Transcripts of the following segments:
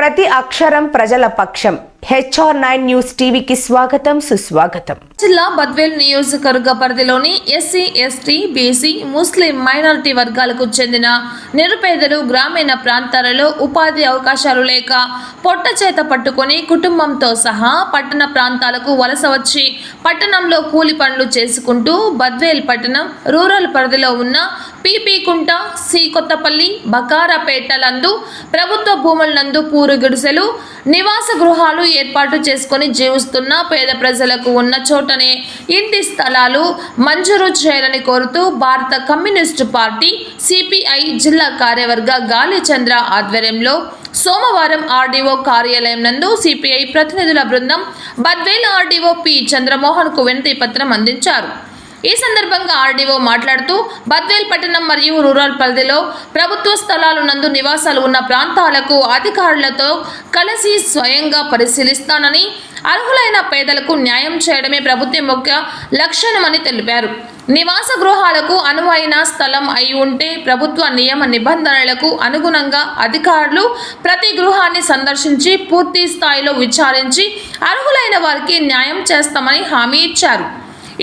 ప్రతి అక్షరం ప్రజల పక్షం. HR9 న్యూస్ టీవీకి స్వాగతం, సుస్వాగతం. జిల్లా బద్వేల్ నియోజకవర్గ పరిధిలోని ఎస్సీ, ఎస్టీ, బీసీ, ముస్లిం మైనారిటీ వర్గాలకు చెందిన నిరుపేదలు గ్రామీణ ప్రాంతాలలో ఉపాధి అవకాశాలు లేక పొట్ట చేత పట్టుకొని కుటుంబంతో సహా పట్టణ ప్రాంతాలకు వలస వచ్చి పట్టణంలో కూలి పనులు చేసుకుంటూ బద్వేల్ పట్టణం రూరల్ పరిధిలో ఉన్న పీపీ కుంట, సి కొత్తపల్లి, బకారాపేటలందు ప్రభుత్వ భూములందు పూరు గుడిసెలు, నివాస గృహాలు ఏర్పాటు చేసుకొని జీవిస్తున్న పేద ప్రజలకు ఉన్న చోటనే ఇంటి స్థలాలు మంజూరు చేయాలని కోరుతూ భారత కమ్యూనిస్టు పార్టీ సిపిఐ జిల్లా కార్యవర్గ గాలి చంద్ర ఆధ్వర్యంలో సోమవారం ఆర్డీఓ కార్యాలయం నందు సిపిఐ ప్రతినిధుల బృందం బద్వేల్ ఆర్డీఓ పి చంద్రమోహన్ కు వినతి పత్రం అందించారు. ఈ సందర్భంగా ఆర్డీఓ మాట్లాడుతూ బద్వేల్ పట్టణం మరియు రూరల్ పరిధిలో ప్రభుత్వ స్థలాలు నందు నివాసాలు ఉన్న ప్రాంతాలకు అధికారులతో కలిసి స్వయంగా పరిశీలిస్తానని, అర్హులైన పేదలకు న్యాయం చేయడమే ప్రభుత్వం యొక్క లక్ష్యమని తెలిపారు. నివాస గృహాలకు అనువైన స్థలం అయి ఉంటే ప్రభుత్వ నియమ నిబంధనలకు అనుగుణంగా అధికారులు ప్రతి గృహాన్ని సందర్శించి పూర్తి స్థాయిలో విచారించి అర్హులైన వారికి న్యాయం చేస్తామని హామీ ఇచ్చారు.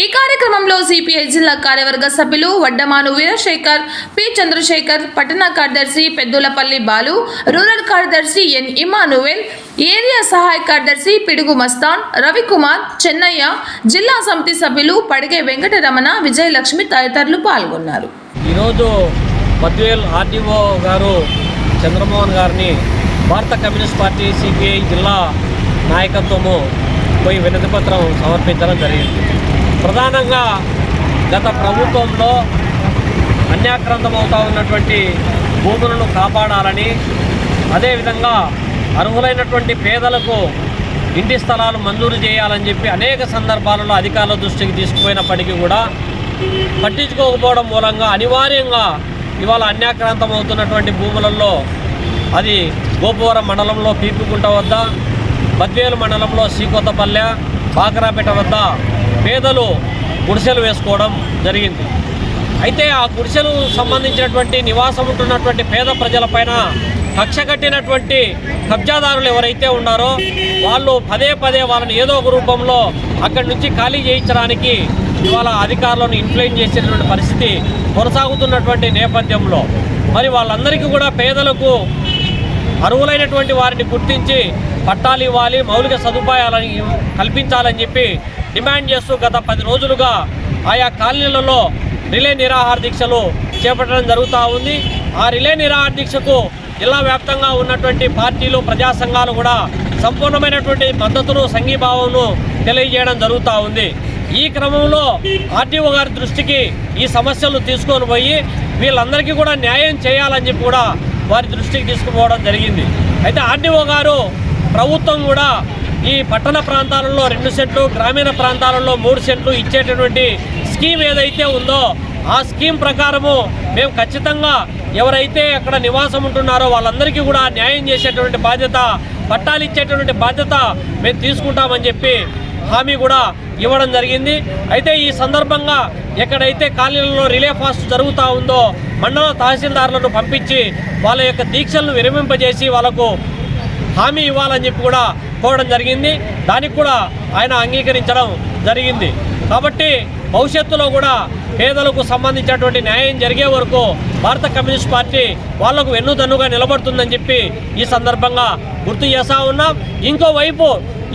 ఈ కార్యక్రమంలో సిపిఐ జిల్లా కార్యవర్గ సభ్యులు వడ్డమాను వీరశేఖర్, పి చంద్రశేఖర్, పట్టణ కార్యదర్శి పెద్దులపల్లి బాలు, రూరల్ కార్యదర్శి ఎన్ ఇమానువేల్, ఏరియా సహాయ కార్యదర్శి పిడుగు మస్తాన్, రవికుమార్, చెన్నయ్య, జిల్లా సమితి సభ్యులు పడిగే వెంకటరమణ, విజయలక్ష్మి తదితరులు పాల్గొన్నారు. ఈరోజు బద్వేల్ ఆర్డీఓ గారు చంద్రమోహన్ గారిని భారత కమ్యూనిస్ట్ పార్టీ సిపిఐ జిల్లా నాయకత్వము పోయి వినతి పత్రం సమర్పించడం జరిగింది. ప్రధానంగా గత ప్రభుత్వంలో అన్యాక్రాంతమవుతూ ఉన్నటువంటి భూములను కాపాడాలని, అదేవిధంగా అర్హులైనటువంటి పేదలకు ఇంటి స్థలాలు మంజూరు చేయాలని చెప్పి అనేక సందర్భాలలో అధికారుల దృష్టికి తీసుకుపోయినప్పటికీ కూడా పట్టించుకోకపోవడం మూలంగా అనివార్యంగా ఇవాళ అన్యాక్రాంతమవుతున్నటువంటి భూములలో అది గోపవరం మండలంలో పీపుకుంట వద్ద, బద్వేలు మండలంలో శ్రీకొత్తపల్లె, బాకరాపేట వద్ద పేదలు గుడిసెలు వేసుకోవడం జరిగింది. అయితే ఆ గుడిసెలు సంబంధించినటువంటి నివాసం ఉంటున్నటువంటి పేద ప్రజలపైన కక్ష కట్టినటువంటి కబ్జాదారులు ఎవరైతే ఉన్నారో వాళ్ళు పదే పదే వాళ్ళని ఏదో ఒక రూపంలో అక్కడి నుంచి ఖాళీ చేయించడానికి ఇవాళ అధికారులను ఇన్ఫ్లుయెన్స్ చేసేటువంటి పరిస్థితి కొనసాగుతున్నటువంటి నేపథ్యంలో మరి వాళ్ళందరికీ కూడా పేదలకు అర్హులైనటువంటి వారిని గుర్తించి పట్టాలు ఇవ్వాలి, మౌలిక సదుపాయాలని కల్పించాలని చెప్పి డిమాండ్ చేస్తూ గత 10 రోజులుగా ఆయా కాలనీలలో రిలే నిరాహార దీక్షలు చేపట్టడం జరుగుతూ ఉంది. ఆ రిలే నిరాహార దీక్షకు జిల్లా వ్యాప్తంగా ఉన్నటువంటి పార్టీలు, ప్రజా సంఘాలు కూడా సంపూర్ణమైనటువంటి మద్దతును, సంఘీభావంను తెలియజేయడం జరుగుతూ ఉంది. ఈ క్రమంలో ఆర్డీఓ గారి దృష్టికి ఈ సమస్యలు తీసుకొని పోయి వీళ్ళందరికీ కూడా న్యాయం చేయాలని చెప్పి కూడా వారి దృష్టికి తీసుకుపోవడం జరిగింది. అయితే ఆర్డీఓ గారు ప్రభుత్వం కూడా ఈ పట్టణ ప్రాంతాలలో 2 సెంట్లు, గ్రామీణ ప్రాంతాలలో 3 సెంట్లు ఇచ్చేటటువంటి స్కీమ్ ఏదైతే ఉందో ఆ స్కీమ్ ప్రకారము మేము ఖచ్చితంగా ఎవరైతే అక్కడ నివాసం ఉంటున్నారో వాళ్ళందరికీ కూడా న్యాయం చేసేటువంటి బాధ్యత, పట్టాలు ఇచ్చేటటువంటి బాధ్యత మేము తీసుకుంటామని చెప్పి హామీ కూడా ఇవ్వడం జరిగింది. అయితే ఈ సందర్భంగా ఎక్కడైతే కాలనీలలో రిలే ఫాస్ట్ జరుగుతూ ఉందో మండల తహసీల్దారులను పంపించి వాళ్ళ యొక్క దీక్షలను విరమింపజేసి వాళ్ళకు హామీ ఇవ్వాలని చెప్పి కూడా కోరడం జరిగింది. దానికి కూడా ఆయన అంగీకరించడం జరిగింది. కాబట్టి భవిష్యత్తులో కూడా పేదలకు సంబంధించినటువంటి న్యాయం జరిగే వరకు భారత కమ్యూనిస్ట్ పార్టీ వాళ్లకు వెన్నుదన్నుగా నిలబడుతుందని చెప్పి ఈ సందర్భంగా గుర్తు చేస్తూ ఉన్నాం. ఇంకోవైపు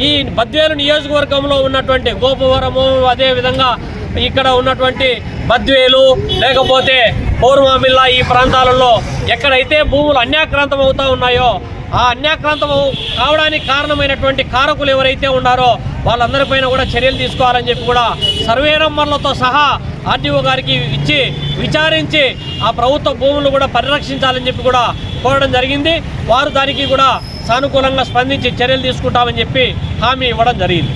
ఈ బద్వేలు నియోజకవర్గంలో ఉన్నటువంటి గోపవరము, అదేవిధంగా ఇక్కడ ఉన్నటువంటి బద్వేలు లేకపోతే పౌర్మామిల్లా ఈ ప్రాంతాలలో ఎక్కడైతే భూములు అన్యాక్రాంతం అవుతూ ఉన్నాయో ఆ అన్యాక్రాంతం కావడానికి కారణమైనటువంటి కారకులు ఎవరైతే ఉన్నారో వాళ్ళందరిపైన కూడా చర్యలు తీసుకోవాలని చెప్పి కూడా సర్వే నంబర్లతో సహా ఆర్డీఓ గారికి ఇచ్చి విచారించి ఆ ప్రభుత్వ భూములు కూడా పరిరక్షించాలని చెప్పి కూడా కోరడం జరిగింది. వారు దానికి కూడా సానుకూలంగా స్పందించి చర్యలు తీసుకుంటామని చెప్పి హామీ ఇవ్వడం జరిగింది.